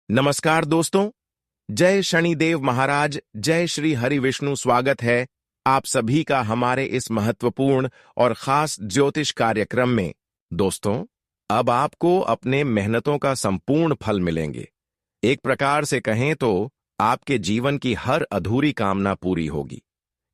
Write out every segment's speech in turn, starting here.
नमस्कार दोस्तों। जय शनिदेव महाराज, जय श्री हरि विष्णु। स्वागत है आप सभी का हमारे इस महत्वपूर्ण और खास ज्योतिष कार्यक्रम में। दोस्तों, अब आपको अपने मेहनतों का संपूर्ण फल मिलेंगे। एक प्रकार से कहें तो आपके जीवन की हर अधूरी कामना पूरी होगी,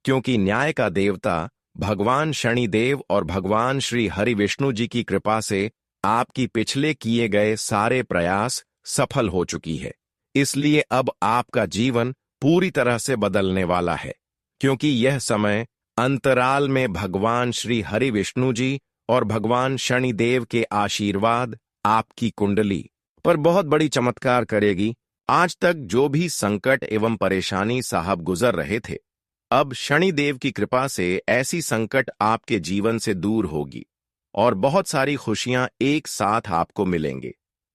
क्योंकि न्याय का देवता भगवान शनिदेव और भगवान श्री हरि विष्णु जी की कृपा से आपकी पिछले किए गए सारे प्रयास सफल हो चुकी है। इसलिए अब आपका जीवन पूरी तरह से बदलने वाला है, क्योंकि यह समय अंतराल में भगवान श्री हरि विष्णु जी और भगवान शनिदेव के आशीर्वाद आपकी कुंडली पर बहुत बड़ी चमत्कार करेगी। आज तक जो भी संकट एवं परेशानी साहब गुजर रहे थे, अब शनिदेव की कृपा से ऐसी संकट आपके जीवन से दूर होगी और बहुत सारी खुशियां एक साथ आपको मिलेंगे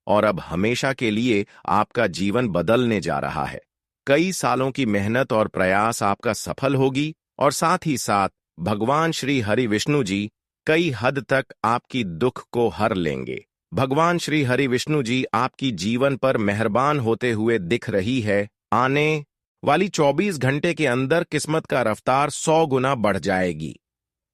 और अब हमेशा के लिए आपका जीवन बदलने जा रहा है। कई सालों की मेहनत और प्रयास आपका सफल होगी और साथ ही साथ भगवान श्री हरि विष्णु जी कई हद तक आपकी दुख को हर लेंगे। भगवान श्री हरि विष्णु जी आपकी जीवन पर मेहरबान होते हुए दिख रही है। आने वाली 24 घंटे के अंदर किस्मत का रफ्तार 100 गुना बढ़ जाएगी।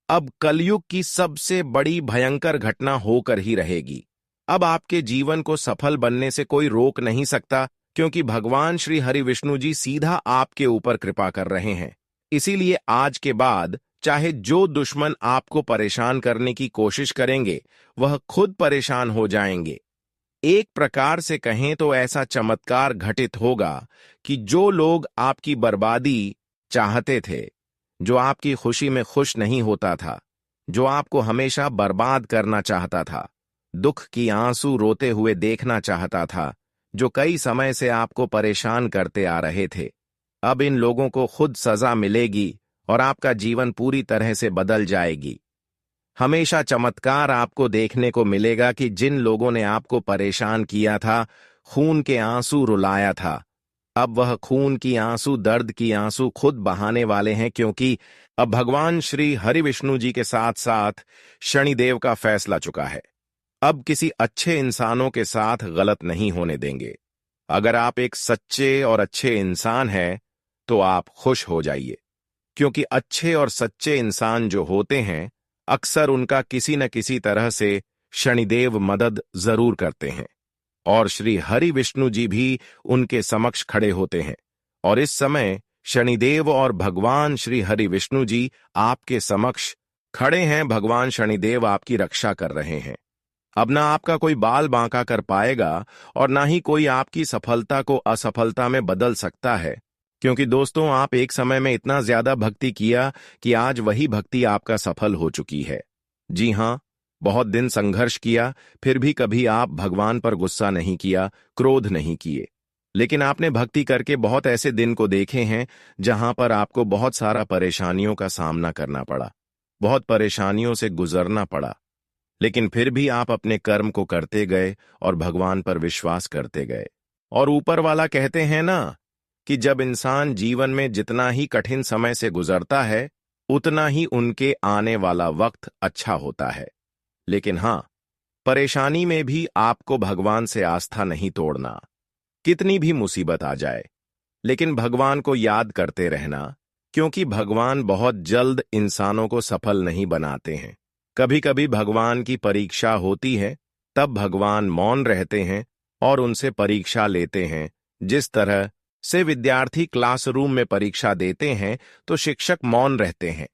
अब कलयुग की सबसे बड़ी भयंकर घटना होकर ही रहेगी। अब आपके जीवन को सफल बनने से कोई रोक नहीं सकता, क्योंकि भगवान श्री हरि विष्णु जी सीधा आपके ऊपर कृपा कर रहे हैं। इसीलिए आज के बाद चाहे जो दुश्मन आपको परेशान करने की कोशिश करेंगे, वह खुद परेशान हो जाएंगे। एक प्रकार से कहें तो ऐसा चमत्कार घटित होगा कि जो लोग आपकी बर्बादी चाहते थे, जो आपकी खुशी में खुश नहीं होता था, जो आपको हमेशा बर्बाद करना चाहता था, दुख की आंसू रोते हुए देखना चाहता था, जो कई समय से आपको परेशान करते आ रहे थे, अब इन लोगों को खुद सजा मिलेगी और आपका जीवन पूरी तरह से बदल जाएगी। हमेशा चमत्कार आपको देखने को मिलेगा कि जिन लोगों ने आपको परेशान किया था, खून के आंसू रुलाया था, अब वह खून की आंसू, दर्द की आंसू खुद बहाने वाले हैं, क्योंकि अब भगवान श्री हरि विष्णु जी के साथ साथ शनिदेव का फैसला चुका है। अब किसी अच्छे इंसानों के साथ गलत नहीं होने देंगे। अगर आप एक सच्चे और अच्छे इंसान हैं, तो आप खुश हो जाइए, क्योंकि अच्छे और सच्चे इंसान जो होते हैं, अक्सर उनका किसी न किसी तरह से शनिदेव मदद जरूर करते हैं और श्री हरि विष्णु जी भी उनके समक्ष खड़े होते हैं। और इस समय शनिदेव और भगवान श्री हरि विष्णु जी आपके समक्ष खड़े हैं। भगवान शनिदेव आपकी रक्षा कर रहे हैं। अब ना आपका कोई बाल बांका कर पाएगा और ना ही कोई आपकी सफलता को असफलता में बदल सकता है, क्योंकि दोस्तों, आप एक समय में इतना ज्यादा भक्ति किया कि आज वही भक्ति आपका सफल हो चुकी है। जी हां, बहुत दिन संघर्ष किया, फिर भी कभी आप भगवान पर गुस्सा नहीं किया, क्रोध नहीं किए, लेकिन आपने भक्ति करके बहुत ऐसे दिन को देखे हैं जहां पर आपको बहुत सारा परेशानियों का सामना करना पड़ा, बहुत परेशानियों से गुजरना पड़ा, लेकिन फिर भी आप अपने कर्म को करते गए और भगवान पर विश्वास करते गए। और ऊपर वाला कहते हैं ना कि जब इंसान जीवन में जितना ही कठिन समय से गुजरता है, उतना ही उनके आने वाला वक्त अच्छा होता है। लेकिन हां, परेशानी में भी आपको भगवान से आस्था नहीं तोड़ना। कितनी भी मुसीबत आ जाए, लेकिन भगवान को याद करते रहना, क्योंकि भगवान बहुत जल्द इंसानों को सफल नहीं बनाते हैं। कभी कभी भगवान की परीक्षा होती है, तब भगवान मौन रहते हैं और उनसे परीक्षा लेते हैं। जिस तरह से विद्यार्थी क्लासरूम में परीक्षा देते हैं तो शिक्षक मौन रहते हैं,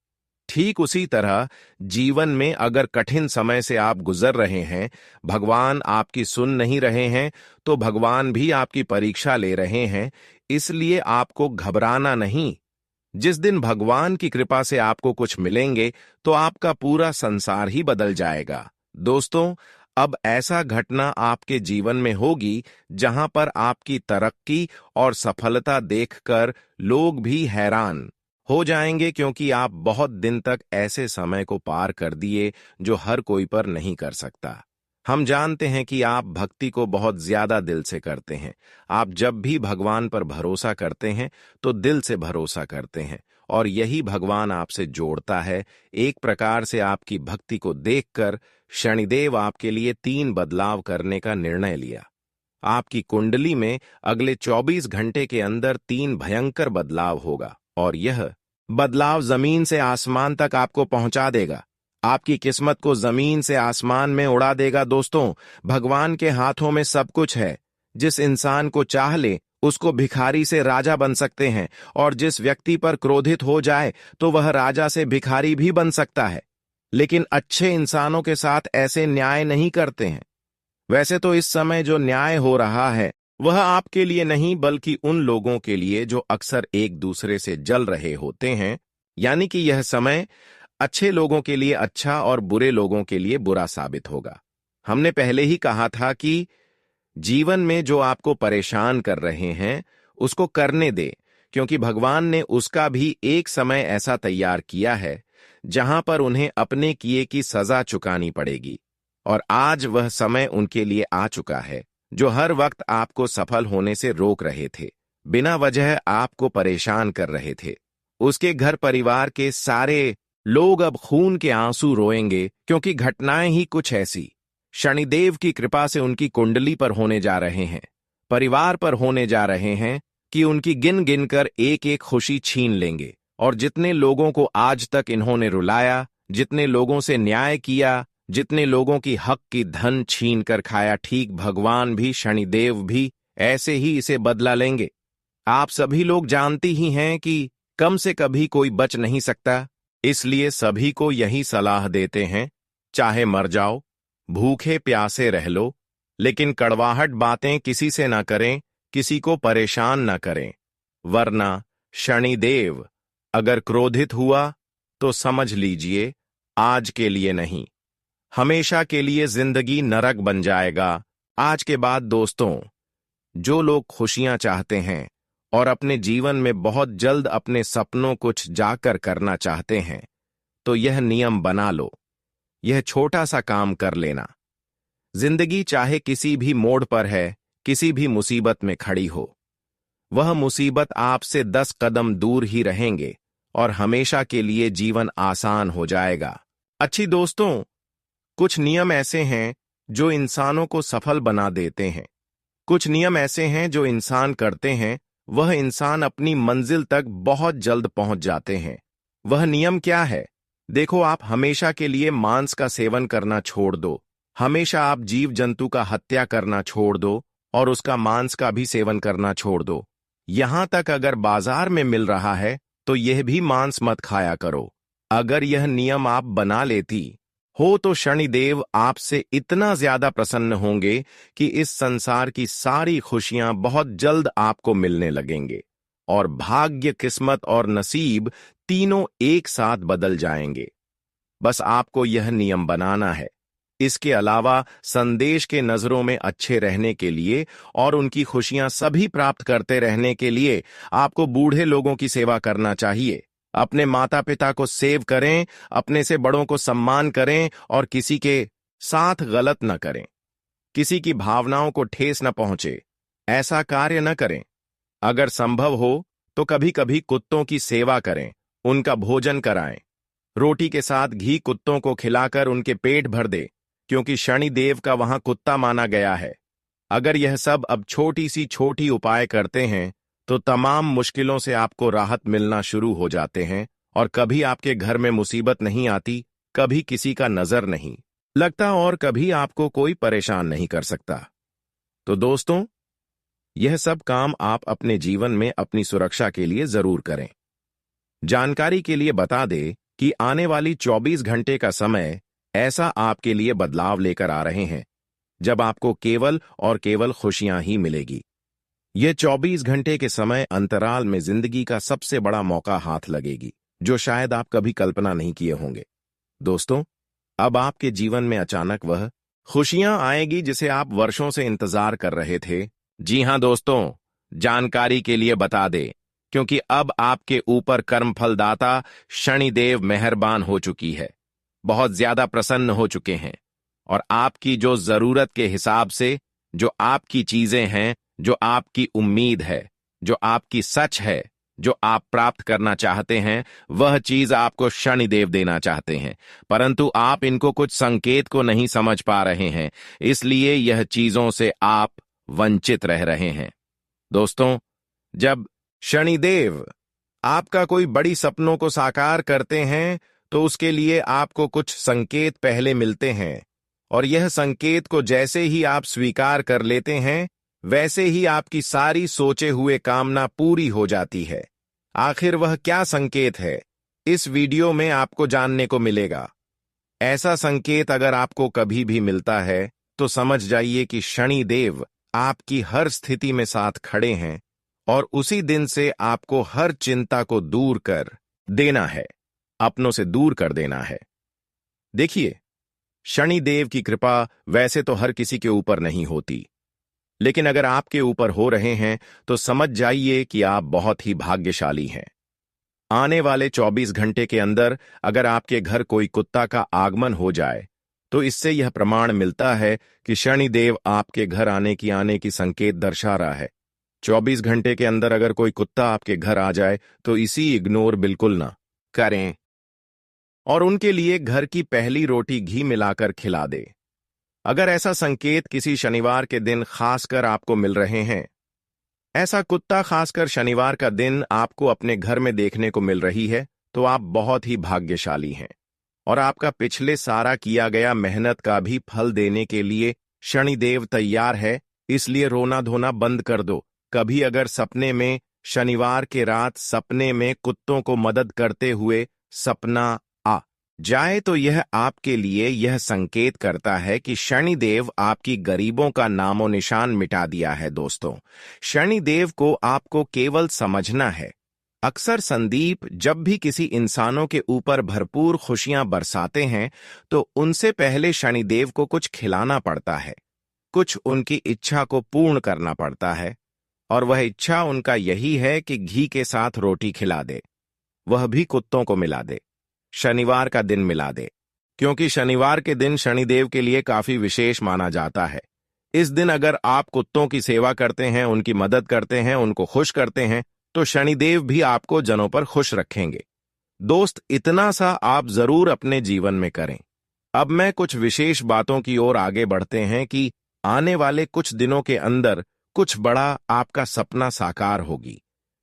ठीक उसी तरह जीवन में अगर कठिन समय से आप गुजर रहे हैं, भगवान आपकी सुन नहीं रहे हैं, तो भगवान भी आपकी परीक्षा ले रहे हैं। इसलिए आपको घबराना नहीं। जिस दिन भगवान की कृपा से आपको कुछ मिलेंगे, तो आपका पूरा संसार ही बदल जाएगा। दोस्तों, अब ऐसा घटना आपके जीवन में होगी जहां पर आपकी तरक्की और सफलता देखकर लोग भी हैरान हो जाएंगे, क्योंकि आप बहुत दिन तक ऐसे समय को पार कर दिए जो हर कोई पर नहीं कर सकता। हम जानते हैं कि आप भक्ति को बहुत ज्यादा दिल से करते हैं। आप जब भी भगवान पर भरोसा करते हैं तो दिल से भरोसा करते हैं, और यही भगवान आपसे जोड़ता है। एक प्रकार से आपकी भक्ति को देखकर शनिदेव आपके लिए 3 बदलाव करने का निर्णय लिया। आपकी कुंडली में अगले 24 घंटे के अंदर 3 भयंकर बदलाव होगा और यह बदलाव जमीन से आसमान तक आपको पहुंचा देगा। आपकी किस्मत को जमीन से आसमान में उड़ा देगा। दोस्तों, भगवान के हाथों में सब कुछ है। जिस इंसान को चाह ले उसको भिखारी से राजा बन सकते हैं, और जिस व्यक्ति पर क्रोधित हो जाए तो वह राजा से भिखारी भी बन सकता है। लेकिन अच्छे इंसानों के साथ ऐसे न्याय नहीं करते हैं। वैसे तो इस समय जो न्याय हो रहा है वह आपके लिए नहीं बल्कि उन लोगों के लिए जो अक्सर एक दूसरे से जल रहे होते हैं। यानी कि यह समय अच्छे लोगों के लिए अच्छा और बुरे लोगों के लिए बुरा साबित होगा। हमने पहले ही कहा था कि जीवन में जो आपको परेशान कर रहे हैं उसको करने दे, क्योंकि भगवान ने उसका भी एक समय ऐसा तैयार किया है जहां पर उन्हें अपने किए की सजा चुकानी पड़ेगी। और आज वह समय उनके लिए आ चुका है जो हर वक्त आपको सफल होने से रोक रहे थे, बिना वजह आपको परेशान कर रहे थे। उसके घर परिवार के सारे लोग अब खून के आंसू रोएंगे, क्योंकि घटनाएं ही कुछ ऐसी शनिदेव की कृपा से उनकी कुंडली पर होने जा रहे हैं, परिवार पर होने जा रहे हैं कि उनकी गिन गिन कर एक एक खुशी छीन लेंगे। और जितने लोगों को आज तक इन्होंने रुलाया, जितने लोगों से न्याय किया, जितने लोगों की हक की धन छीन कर खाया, ठीक भगवान भी, शनिदेव भी ऐसे ही इसे बदला लेंगे। आप सभी लोग जानते ही हैं कि कम से कभी कोई बच नहीं सकता, इसलिए सभी को यही सलाह देते हैं, चाहे मर जाओ, भूखे प्यासे रह लो, लेकिन कड़वाहट बातें किसी से ना करें, किसी को परेशान ना करें, वरना शनिदेव अगर क्रोधित हुआ तो समझ लीजिए आज के लिए नहीं, हमेशा के लिए जिंदगी नरक बन जाएगा। आज के बाद दोस्तों, जो लोग खुशियां चाहते हैं और अपने जीवन में बहुत जल्द अपने सपनों कुछ जाकर करना चाहते हैं, तो यह नियम बना लो, यह छोटा सा काम कर लेना। जिंदगी चाहे किसी भी मोड़ पर है, किसी भी मुसीबत में खड़ी हो, वह मुसीबत आपसे 10 कदम दूर ही रहेंगे और हमेशा के लिए जीवन आसान हो जाएगा। अच्छी दोस्तों, कुछ नियम ऐसे हैं जो इंसानों को सफल बना देते हैं। कुछ नियम ऐसे हैं जो इंसान करते हैं, वह इंसान अपनी मंजिल तक बहुत जल्द पहुंच जाते हैं। वह नियम क्या है? देखो, आप हमेशा के लिए मांस का सेवन करना छोड़ दो, हमेशा आप जीव जंतु का हत्या करना छोड़ दो और उसका मांस का भी सेवन करना छोड़ दो। यहां तक अगर बाजार में मिल रहा है तो यह भी मांस मत खाया करो। अगर यह नियम आप बना लेती हो तो शनिदेव आपसे इतना ज्यादा प्रसन्न होंगे कि इस संसार की सारी खुशियां बहुत जल्द आपको मिलने लगेंगे और भाग्य, किस्मत और नसीब तीनों एक साथ बदल जाएंगे। बस आपको यह नियम बनाना है। इसके अलावा संदेश के नजरों में अच्छे रहने के लिए और उनकी खुशियां सभी प्राप्त करते रहने के लिए आपको बूढ़े लोगों की सेवा करना चाहिए। अपने माता पिता को सेव करें, अपने से बड़ों को सम्मान करें और किसी के साथ गलत न करें। किसी की भावनाओं को ठेस न पहुंचे, ऐसा कार्य न करें। अगर संभव हो तो कभी कभी कुत्तों की सेवा करें, उनका भोजन कराएं। रोटी के साथ घी कुत्तों को खिलाकर उनके पेट भर दे, क्योंकि शनिदेव का वहां कुत्ता माना गया है। अगर यह सब अब छोटी उपाय करते हैं तो तमाम मुश्किलों से आपको राहत मिलना शुरू हो जाते हैं और कभी आपके घर में मुसीबत नहीं आती, कभी किसी का नजर नहीं लगता और कभी आपको कोई परेशान नहीं कर सकता। तो दोस्तों, यह सब काम आप अपने जीवन में अपनी सुरक्षा के लिए जरूर करें। जानकारी के लिए बता दें कि आने वाली 24 घंटे का समय ऐसा आपके लिए बदलाव लेकर आ रहे हैं जब आपको केवल और केवल खुशियां ही मिलेगी। ये 24 घंटे के समय अंतराल में जिंदगी का सबसे बड़ा मौका हाथ लगेगी, जो शायद आप कभी कल्पना नहीं किए होंगे। दोस्तों, अब आपके जीवन में अचानक वह खुशियां आएगी जिसे आप वर्षों से इंतजार कर रहे थे। जी हां दोस्तों, जानकारी के लिए बता दे, क्योंकि अब आपके ऊपर कर्मफलदाता शनिदेव मेहरबान हो चुकी है, बहुत ज्यादा प्रसन्न हो चुके हैं और आपकी जो जरूरत के हिसाब से जो आपकी चीजें हैं, जो आपकी उम्मीद है, जो आपकी सच है, जो आप प्राप्त करना चाहते हैं, वह चीज आपको शनिदेव देना चाहते हैं, परंतु आप इनको कुछ संकेत को नहीं समझ पा रहे हैं। इसलिए यह चीजों से आप वंचित रह रहे हैं। दोस्तों, जब शनिदेव आपका कोई बड़ी सपनों को साकार करते हैं तो उसके लिए आपको कुछ संकेत पहले मिलते हैं, और यह संकेत को जैसे ही आप स्वीकार कर लेते हैं वैसे ही आपकी सारी सोचे हुए कामना पूरी हो जाती है। आखिर वह क्या संकेत है, इस वीडियो में आपको जानने को मिलेगा। ऐसा संकेत अगर आपको कभी भी मिलता है तो समझ जाइए कि शनिदेव आपकी हर स्थिति में साथ खड़े हैं और उसी दिन से आपको हर चिंता को दूर कर देना है, अपनों से दूर कर देना है। देखिए, शनिदेव की कृपा वैसे तो हर किसी के ऊपर नहीं होती, लेकिन अगर आपके ऊपर हो रहे हैं तो समझ जाइए कि आप बहुत ही भाग्यशाली हैं। आने वाले 24 घंटे के अंदर अगर आपके घर कोई कुत्ता का आगमन हो जाए तो इससे यह प्रमाण मिलता है कि शनिदेव आपके घर आने की संकेत दर्शा रहा है। 24 घंटे के अंदर अगर कोई कुत्ता आपके घर आ जाए तो इसी इग्नोर बिल्कुल ना करें और उनके लिए घर की पहली रोटी घी मिलाकर खिला दे। अगर ऐसा संकेत किसी शनिवार के दिन खासकर आपको मिल रहे हैं, ऐसा कुत्ता खासकर शनिवार का दिन आपको अपने घर में देखने को मिल रही है, तो आप बहुत ही भाग्यशाली हैं और आपका पिछले सारा किया गया मेहनत का भी फल देने के लिए शनिदेव तैयार है। इसलिए रोना धोना बंद कर दो। कभी अगर सपने में शनिवार के रात सपने में कुत्तों को मदद करते हुए सपना आ जाए तो यह आपके लिए यह संकेत करता है कि शनिदेव आपकी गरीबों का नामो निशान मिटा दिया है। दोस्तों, शनिदेव को आपको केवल समझना है। अक्सर संदीप जब भी किसी इंसानों के ऊपर भरपूर खुशियां बरसाते हैं तो उनसे पहले शनिदेव को कुछ खिलाना पड़ता है, कुछ उनकी इच्छा को पूर्ण करना पड़ता है, और वह इच्छा उनका यही है कि घी के साथ रोटी खिला दे, वह भी कुत्तों को मिला दे, शनिवार का दिन मिला दे, क्योंकि शनिवार के दिन शनिदेव के लिए काफी विशेष माना जाता है। इस दिन अगर आप कुत्तों की सेवा करते हैं, उनकी मदद करते हैं, उनको खुश करते हैं, तो शनिदेव भी आपको जनों पर खुश रखेंगे। दोस्त, इतना सा आप जरूर अपने जीवन में करें। अब मैं कुछ विशेष बातों की ओर आगे बढ़ते हैं कि आने वाले कुछ दिनों के अंदर कुछ बड़ा आपका सपना साकार होगी,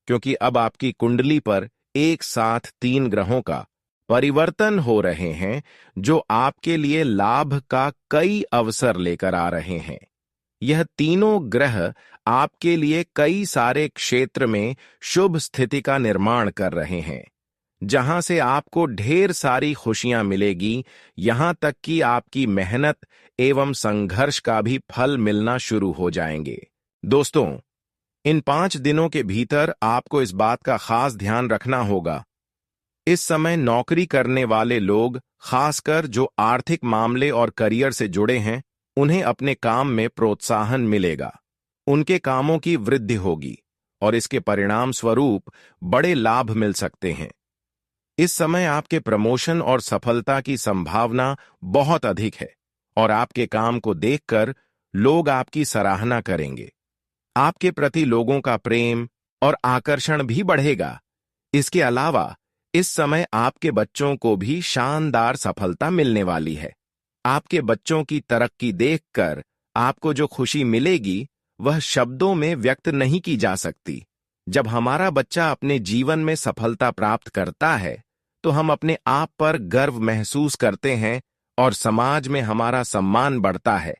क्योंकि अब आपकी कुंडली पर एक साथ 3 ग्रहों का परिवर्तन हो रहे हैं जो आपके लिए लाभ का कई अवसर लेकर आ रहे हैं। यह तीनों ग्रह आपके लिए कई सारे क्षेत्र में शुभ स्थिति का निर्माण कर रहे हैं, जहां से आपको ढेर सारी खुशियां मिलेगी, यहां तक कि आपकी मेहनत एवं संघर्ष का भी फल मिलना शुरू हो जाएंगे। दोस्तों, इन 5 दिनों के भीतर आपको इस बात का खास ध्यान रखना होगा। इस समय नौकरी करने वाले लोग, खासकर जो आर्थिक मामले और करियर से जुड़े हैं, उन्हें अपने काम में प्रोत्साहन मिलेगा, उनके कामों की वृद्धि होगी और इसके परिणाम स्वरूप बड़े लाभ मिल सकते हैं। इस समय आपके प्रमोशन और सफलता की संभावना बहुत अधिक है और आपके काम को देखकर लोग आपकी सराहना करेंगे। आपके प्रति लोगों का प्रेम और आकर्षण भी बढ़ेगा। इसके अलावा इस समय आपके बच्चों को भी शानदार सफलता मिलने वाली है। आपके बच्चों की तरक्की देखकर आपको जो खुशी मिलेगी वह शब्दों में व्यक्त नहीं की जा सकती। जब हमारा बच्चा अपने जीवन में सफलता प्राप्त करता है तो हम अपने आप पर गर्व महसूस करते हैं और समाज में हमारा सम्मान बढ़ता है।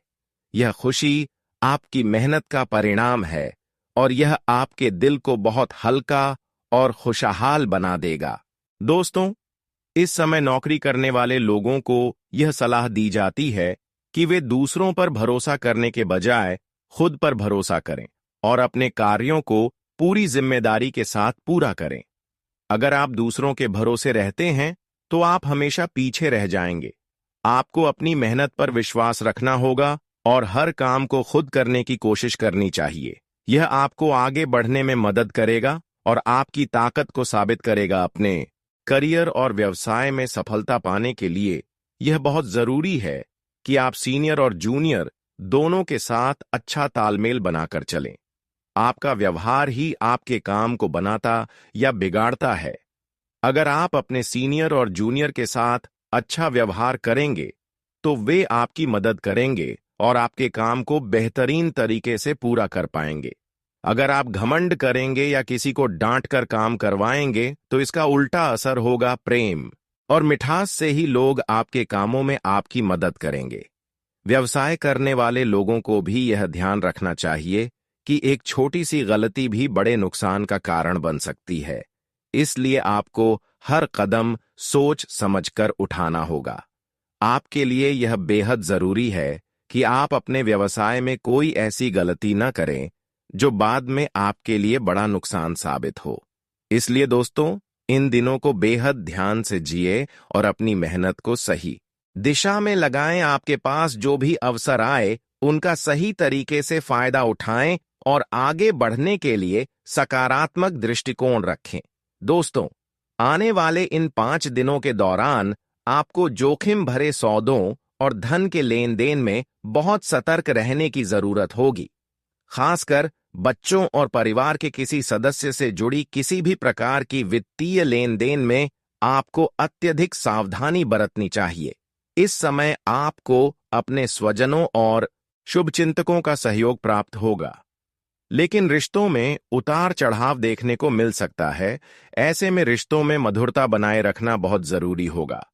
यह खुशी आपकी मेहनत का परिणाम है और यह आपके दिल को बहुत हल्का और खुशहाल बना देगा। दोस्तों, इस समय नौकरी करने वाले लोगों को यह सलाह दी जाती है कि वे दूसरों पर भरोसा करने के बजाय खुद पर भरोसा करें और अपने कार्यों को पूरी जिम्मेदारी के साथ पूरा करें। अगर आप दूसरों के भरोसे रहते हैं तो आप हमेशा पीछे रह जाएंगे। आपको अपनी मेहनत पर विश्वास रखना होगा और हर काम को खुद करने की कोशिश करनी चाहिए। यह आपको आगे बढ़ने में मदद करेगा और आपकी ताकत को साबित करेगा। अपने करियर और व्यवसाय में सफलता पाने के लिए यह बहुत जरूरी है कि आप सीनियर और जूनियर दोनों के साथ अच्छा तालमेल बनाकर चलें। आपका व्यवहार ही आपके काम को बनाता या बिगाड़ता है। अगर आप अपने सीनियर और जूनियर के साथ अच्छा व्यवहार करेंगे तो वे आपकी मदद करेंगे और आपके काम को बेहतरीन तरीके से पूरा कर पाएंगे। अगर आप घमंड करेंगे या किसी को डांट कर काम करवाएंगे तो इसका उल्टा असर होगा प्रेम और मिठास से ही लोग आपके कामों में आपकी मदद करेंगे। व्यवसाय करने वाले लोगों को भी यह ध्यान रखना चाहिए कि एक छोटी सी गलती भी बड़े नुकसान का कारण बन सकती है, इसलिए आपको हर कदम सोच समझकर उठाना होगा। आपके लिए यह बेहद जरूरी है कि आप अपने व्यवसाय में कोई ऐसी गलती न करें जो बाद में आपके लिए बड़ा नुकसान साबित हो। इसलिए दोस्तों, इन दिनों को बेहद ध्यान से जिए और अपनी मेहनत को सही दिशा में लगाएं। आपके पास जो भी अवसर आए उनका सही तरीके से फायदा उठाएं और आगे बढ़ने के लिए सकारात्मक दृष्टिकोण रखें। दोस्तों, आने वाले इन 5 दिनों के दौरान आपको जोखिम भरे सौदों और धन के लेन देन में बहुत सतर्क रहने की जरूरत होगी। खासकर बच्चों और परिवार के किसी सदस्य से जुड़ी किसी भी प्रकार की वित्तीय लेन देन में आपको अत्यधिक सावधानी बरतनी चाहिए। इस समय आपको अपने स्वजनों और शुभचिंतकों का सहयोग प्राप्त होगा, लेकिन रिश्तों में उतार चढ़ाव देखने को मिल सकता है। ऐसे में रिश्तों में मधुरता बनाए रखना बहुत जरूरी होगा।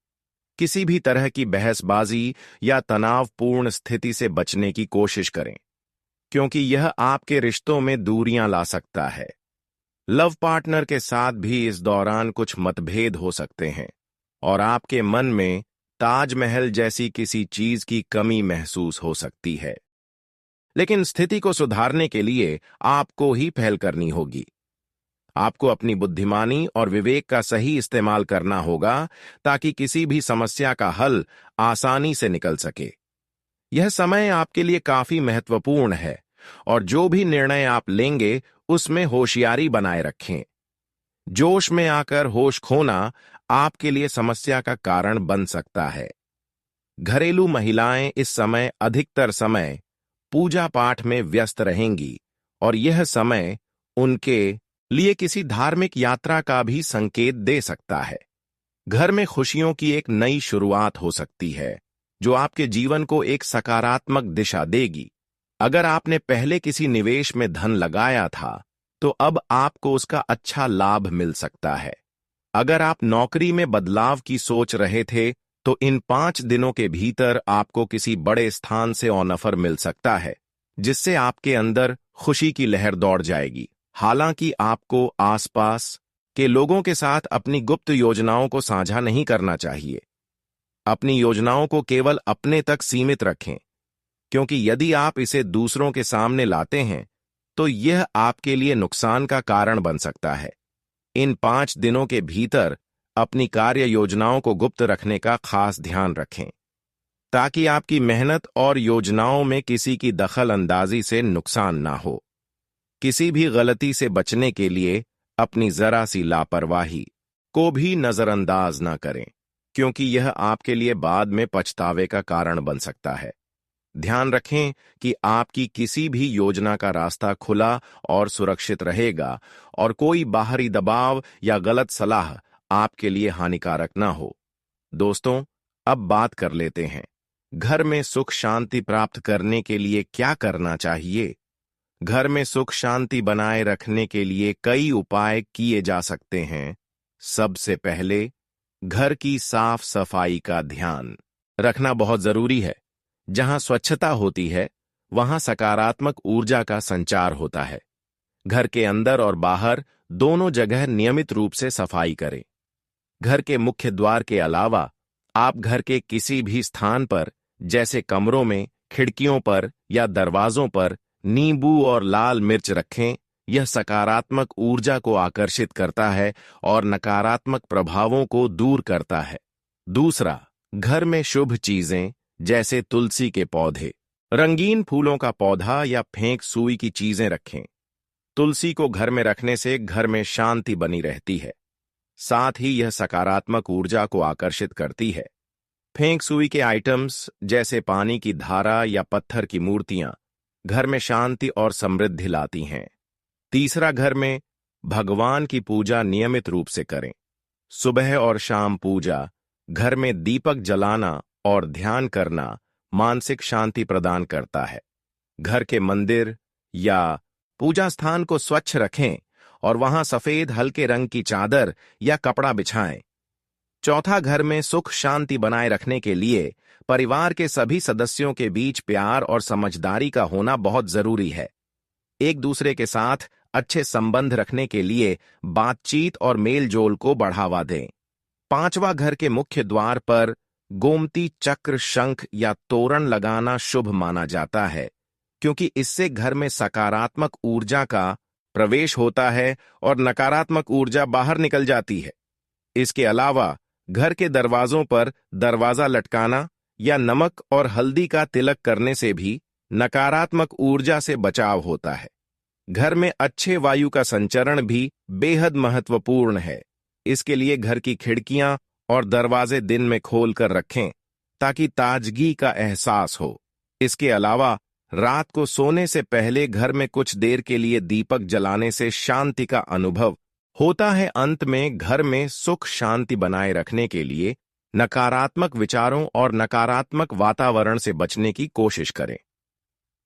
किसी भी तरह की बहसबाजी या तनावपूर्ण स्थिति से बचने की कोशिश करें, क्योंकि यह आपके रिश्तों में दूरियां ला सकता है। लव पार्टनर के साथ भी इस दौरान कुछ मतभेद हो सकते हैं और आपके मन में ताजमहल जैसी किसी चीज की कमी महसूस हो सकती है। लेकिन स्थिति को सुधारने के लिए आपको ही पहल करनी होगी। आपको अपनी बुद्धिमानी और विवेक का सही इस्तेमाल करना होगा ताकि किसी भी समस्या का हल आसानी से निकल सके। यह समय आपके लिए काफी महत्वपूर्ण है और जो भी निर्णय आप लेंगे उसमें होशियारी बनाए रखें। जोश में आकर होश खोना आपके लिए समस्या का कारण बन सकता है। घरेलू महिलाएं इस समय अधिकतर समय पूजा पाठ में व्यस्त रहेंगी और यह समय उनके लिए किसी धार्मिक यात्रा का भी संकेत दे सकता है। घर में खुशियों की एक नई शुरुआत हो सकती है जो आपके जीवन को एक सकारात्मक दिशा देगी। अगर आपने पहले किसी निवेश में धन लगाया था तो अब आपको उसका अच्छा लाभ मिल सकता है। अगर आप नौकरी में बदलाव की सोच रहे थे तो इन 5 दिनों के भीतर आपको किसी बड़े स्थान से ऑफर मिल सकता है जिससे आपके अंदर खुशी की लहर दौड़ जाएगी। हालांकि आपको आसपास के लोगों के साथ अपनी गुप्त योजनाओं को साझा नहीं करना चाहिए। अपनी योजनाओं को केवल अपने तक सीमित रखें, क्योंकि यदि आप इसे दूसरों के सामने लाते हैं तो यह आपके लिए नुकसान का कारण बन सकता है। इन 5 दिनों के भीतर अपनी कार्य योजनाओं को गुप्त रखने का खास ध्यान रखें ताकि आपकी मेहनत और योजनाओं में किसी की दखल अंदाजी से नुकसान ना हो। किसी भी गलती से बचने के लिए अपनी जरा सी लापरवाही को भी नजरअंदाज ना करें, क्योंकि यह आपके लिए बाद में पछतावे का कारण बन सकता है। ध्यान रखें कि आपकी किसी भी योजना का रास्ता खुला और सुरक्षित रहेगा और कोई बाहरी दबाव या गलत सलाह आपके लिए हानिकारक ना हो। दोस्तों, अब बात कर लेते हैं घर में सुख शांति प्राप्त करने के लिए क्या करना चाहिए। घर में सुख शांति बनाए रखने के लिए कई उपाय किए जा सकते हैं। सबसे पहले घर की साफ सफाई का ध्यान रखना बहुत जरूरी है। जहां स्वच्छता होती है वहां सकारात्मक ऊर्जा का संचार होता है। घर के अंदर और बाहर दोनों जगह नियमित रूप से सफाई करें। घर के मुख्य द्वार के अलावा आप घर के किसी भी स्थान पर, जैसे कमरों में, खिड़कियों पर या दरवाजों पर नींबू और लाल मिर्च रखें। यह सकारात्मक ऊर्जा को आकर्षित करता है और नकारात्मक प्रभावों को दूर करता है। दूसरा, घर में शुभ चीजें जैसे तुलसी के पौधे, रंगीन फूलों का पौधा या फेंक सुई की चीजें रखें। तुलसी को घर में रखने से घर में शांति बनी रहती है, साथ ही यह सकारात्मक ऊर्जा को आकर्षित करती है। फेंक सुई के आइटम्स जैसे पानी की धारा या पत्थर की मूर्तियां घर में शांति और समृद्धि लाती हैं। तीसरा, घर में भगवान की पूजा नियमित रूप से करें। सुबह और शाम पूजा, घर में दीपक जलाना और ध्यान करना मानसिक शांति प्रदान करता है। घर के मंदिर या पूजा स्थान को स्वच्छ रखें और वहां सफेद हल्के रंग की चादर या कपड़ा बिछाएं। चौथा, घर में सुख शांति बनाए रखने के लिए परिवार के सभी सदस्यों के बीच प्यार और समझदारी का होना बहुत जरूरी है। एक दूसरे के साथ अच्छे संबंध रखने के लिए बातचीत और मेलजोल को बढ़ावा दें। पांचवा, घर के मुख्य द्वार पर गोमती चक्र, शंख या तोरण लगाना शुभ माना जाता है, क्योंकि इससे घर में सकारात्मक ऊर्जा का प्रवेश होता है और नकारात्मक ऊर्जा बाहर निकल जाती है। इसके अलावा घर के दरवाजों पर दरवाजा लटकाना या नमक और हल्दी का तिलक करने से भी नकारात्मक ऊर्जा से बचाव होता है। घर में अच्छे वायु का संचरण भी बेहद महत्वपूर्ण है। इसके लिए घर की खिड़कियां और दरवाजे दिन में खोल कर रखें ताकि ताजगी का एहसास हो। इसके अलावा रात को सोने से पहले घर में कुछ देर के लिए दीपक जलाने से शांति का अनुभव होता है। अंत में, घर में सुख शांति बनाए रखने के लिए नकारात्मक विचारों और नकारात्मक वातावरण से बचने की कोशिश करें।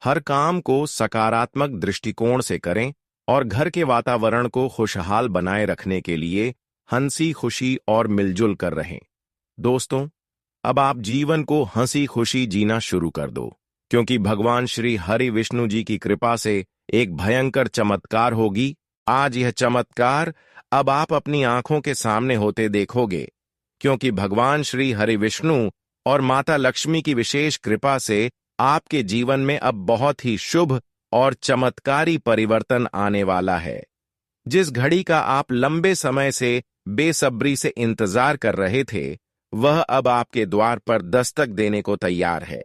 हर काम को सकारात्मक दृष्टिकोण से करें और घर के वातावरण को खुशहाल बनाए रखने के लिए हंसी खुशी और मिलजुल कर रहें। दोस्तों, अब आप जीवन को हंसी खुशी जीना शुरू कर दो, क्योंकि भगवान श्री हरि विष्णु जी की कृपा से एक भयंकर चमत्कार होगी। आज यह चमत्कार अब आप अपनी आंखों के सामने होते देखोगे, क्योंकि भगवान श्री हरि विष्णु और माता लक्ष्मी की विशेष कृपा से आपके जीवन में अब बहुत ही शुभ और चमत्कारी परिवर्तन आने वाला है। जिस घड़ी का आप लंबे समय से बेसब्री से इंतजार कर रहे थे, वह अब आपके द्वार पर दस्तक देने को तैयार है।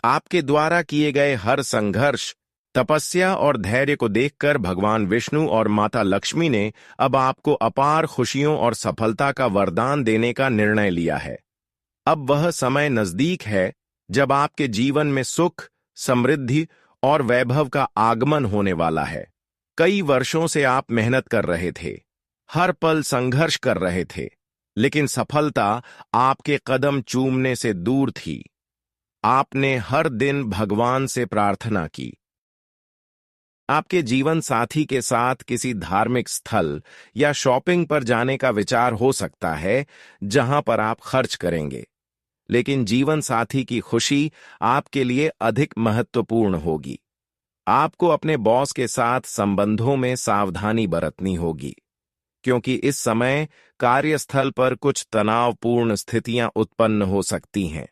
आपके द्वारा किए गए हर संघर्ष, तपस्या और धैर्य को देखकर भगवान विष्णु और माता लक्ष्मी ने अब आपको अपार खुशियों और सफलता का वरदान देने का निर्णय लिया है। अब वह समय नजदीक है जब आपके जीवन में सुख, समृद्धि और वैभव का आगमन होने वाला है। कई वर्षों से आप मेहनत कर रहे थे, हर पल संघर्ष कर रहे थे, लेकिन सफलता आपके कदम चूमने से दूर थी। आपने हर दिन भगवान से प्रार्थना की। आपके जीवन साथी के साथ किसी धार्मिक स्थल या शॉपिंग पर जाने का विचार हो सकता है, जहां पर आप खर्च करेंगे, लेकिन जीवन साथी की खुशी आपके लिए अधिक महत्वपूर्ण होगी। आपको अपने बॉस के साथ संबंधों में सावधानी बरतनी होगी, क्योंकि इस समय कार्यस्थल पर कुछ तनावपूर्ण स्थितियां उत्पन्न हो सकती हैं।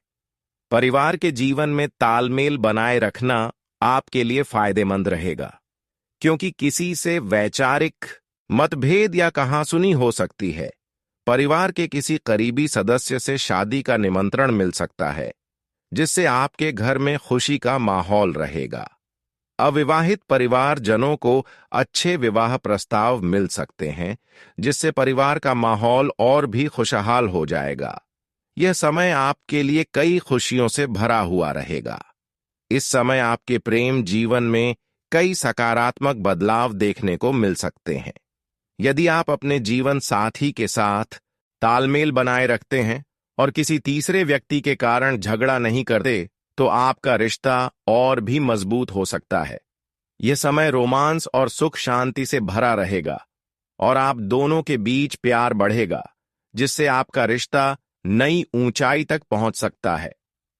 परिवार के जीवन में तालमेल बनाए रखना आपके लिए फायदेमंद रहेगा, क्योंकि किसी से वैचारिक मतभेद या कहासुनी हो सकती है। परिवार के किसी करीबी सदस्य से शादी का निमंत्रण मिल सकता है, जिससे आपके घर में खुशी का माहौल रहेगा। अविवाहित परिवारजनों को अच्छे विवाह प्रस्ताव मिल सकते हैं, जिससे परिवार का माहौल और भी खुशहाल हो जाएगा। यह समय आपके लिए कई खुशियों से भरा हुआ रहेगा। इस समय आपके प्रेम जीवन में कई सकारात्मक बदलाव देखने को मिल सकते हैं। यदि आप अपने जीवन साथी के साथ तालमेल बनाए रखते हैं और किसी तीसरे व्यक्ति के कारण झगड़ा नहीं करते, तो आपका रिश्ता और भी मजबूत हो सकता है। यह समय रोमांस और सुख शांति से भरा रहेगा और आप दोनों के बीच प्यार बढ़ेगा, जिससे आपका रिश्ता नई ऊंचाई तक पहुंच सकता है।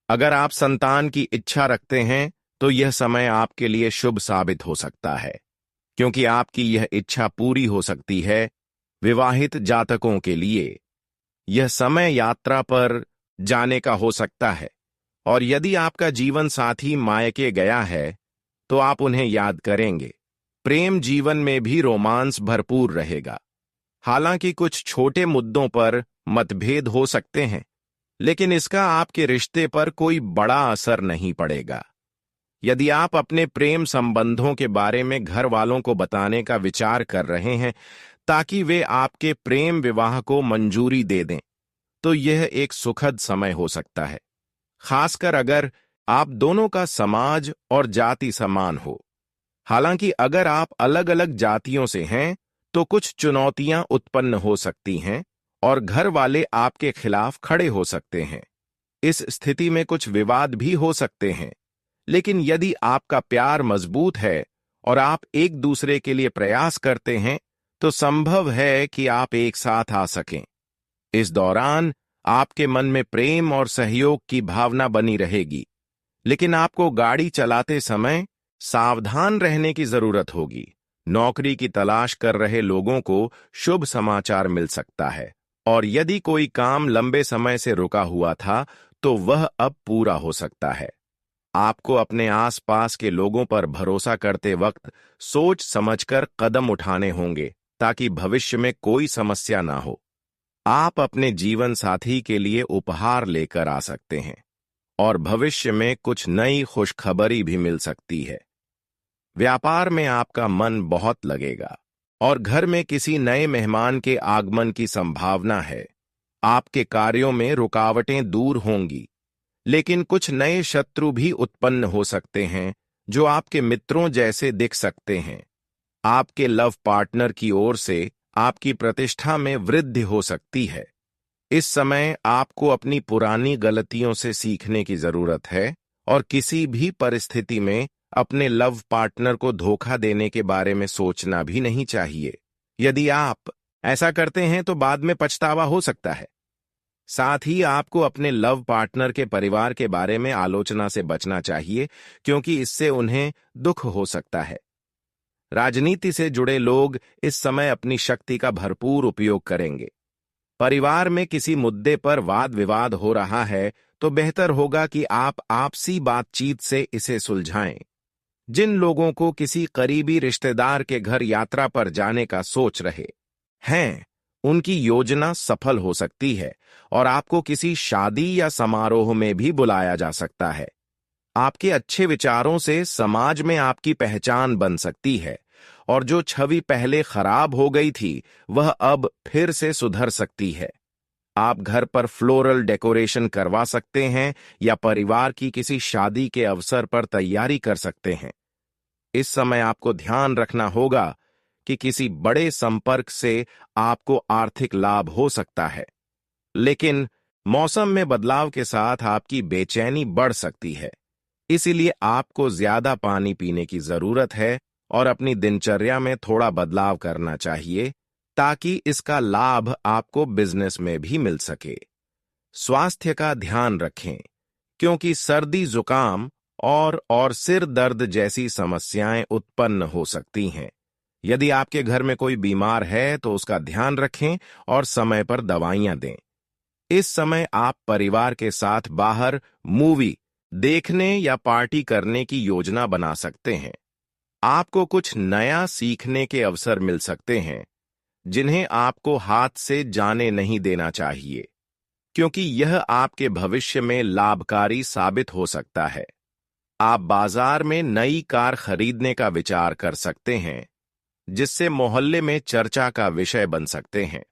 अगर आप संतान की इच्छा रखते हैं, तो यह समय आपके लिए शुभ साबित हो सकता है, क्योंकि आपकी यह इच्छा पूरी हो सकती है। विवाहित जातकों के लिए यह समय यात्रा पर जाने का हो सकता है, और यदि आपका जीवन साथी मायके गया है, तो आप उन्हें याद करेंगे। प्रेम जीवन में भी रोमांस भरपूर रहेगा। हालांकि कुछ छोटे मुद्दों पर मतभेद हो सकते हैं, लेकिन इसका आपके रिश्ते पर कोई बड़ा असर नहीं पड़ेगा। यदि आप अपने प्रेम संबंधों के बारे में घर वालों को बताने का विचार कर रहे हैं ताकि वे आपके प्रेम विवाह को मंजूरी दे दें, तो यह एक सुखद समय हो सकता है, खासकर अगर आप दोनों का समाज और जाति समान हो। हालांकि अगर आप अलग अलग जातियों से हैं, तो कुछ चुनौतियां उत्पन्न हो सकती हैं और घर वाले आपके खिलाफ खड़े हो सकते हैं। इस स्थिति में कुछ विवाद भी हो सकते हैं, लेकिन यदि आपका प्यार मजबूत है और आप एक दूसरे के लिए प्रयास करते हैं, तो संभव है कि आप एक साथ आ सकें। इस दौरान आपके मन में प्रेम और सहयोग की भावना बनी रहेगी, लेकिन आपको गाड़ी चलाते समय सावधान रहने की जरूरत होगी। नौकरी की तलाश कर रहे लोगों को शुभ समाचार मिल सकता है, और यदि कोई काम लंबे समय से रुका हुआ था, तो वह अब पूरा हो सकता है। आपको अपने आसपास के लोगों पर भरोसा करते वक्त सोच समझकर कदम उठाने होंगे, ताकि भविष्य में कोई समस्या ना हो। आप अपने जीवन साथी के लिए उपहार लेकर आ सकते हैं, और भविष्य में कुछ नई खुशखबरी भी मिल सकती है। व्यापार में आपका मन बहुत लगेगा, और घर में किसी नए मेहमान के आगमन की संभावना है। आपके कार्यों में रुकावटें दूर होंगी, लेकिन कुछ नए शत्रु भी उत्पन्न हो सकते हैं, जो आपके मित्रों जैसे दिख सकते हैं। आपके लव पार्टनर की ओर से आपकी प्रतिष्ठा में वृद्धि हो सकती है। इस समय आपको अपनी पुरानी गलतियों से सीखने की जरूरत है, और किसी भी परिस्थिति में अपने लव पार्टनर को धोखा देने के बारे में सोचना भी नहीं चाहिए। यदि आप ऐसा करते हैं तो बाद में पछतावा हो सकता है। साथ ही आपको अपने लव पार्टनर के परिवार के बारे में आलोचना से बचना चाहिए, क्योंकि इससे उन्हें दुख हो सकता है। राजनीति से जुड़े लोग इस समय अपनी शक्ति का भरपूर उपयोग करेंगे। परिवार में किसी मुद्दे पर वाद विवाद हो रहा है, तो बेहतर होगा कि आप आपसी बातचीत से इसे सुलझाएं। जिन लोगों को किसी करीबी रिश्तेदार के घर यात्रा पर जाने का सोच रहे हैं, उनकी योजना सफल हो सकती है, और आपको किसी शादी या समारोह में भी बुलाया जा सकता है। आपके अच्छे विचारों से समाज में आपकी पहचान बन सकती है, और जो छवि पहले खराब हो गई थी, वह अब फिर से सुधर सकती है। आप घर पर फ्लोरल डेकोरेशन करवा सकते हैं, या परिवार की किसी शादी के अवसर पर तैयारी कर सकते हैं। इस समय आपको ध्यान रखना होगा कि किसी बड़े संपर्क से आपको आर्थिक लाभ हो सकता है, लेकिन मौसम में बदलाव के साथ आपकी बेचैनी बढ़ सकती है। इसीलिए आपको ज्यादा पानी पीने की जरूरत है, और अपनी दिनचर्या में थोड़ा बदलाव करना चाहिए, ताकि इसका लाभ आपको बिजनेस में भी मिल सके। स्वास्थ्य का ध्यान रखें, क्योंकि सर्दी, जुकाम और सिर दर्द जैसी समस्याएं उत्पन्न हो सकती हैं। यदि आपके घर में कोई बीमार है, तो उसका ध्यान रखें और समय पर दवाइयां दें। इस समय आप परिवार के साथ बाहर मूवी देखने या पार्टी करने की योजना बना सकते हैं। आपको कुछ नया सीखने के अवसर मिल सकते हैं, जिन्हें आपको हाथ से जाने नहीं देना चाहिए, क्योंकि यह आपके भविष्य में लाभकारी साबित हो सकता है। आप बाजार में नई कार खरीदने का विचार कर सकते हैं, जिससे मोहल्ले में चर्चा का विषय बन सकते हैं।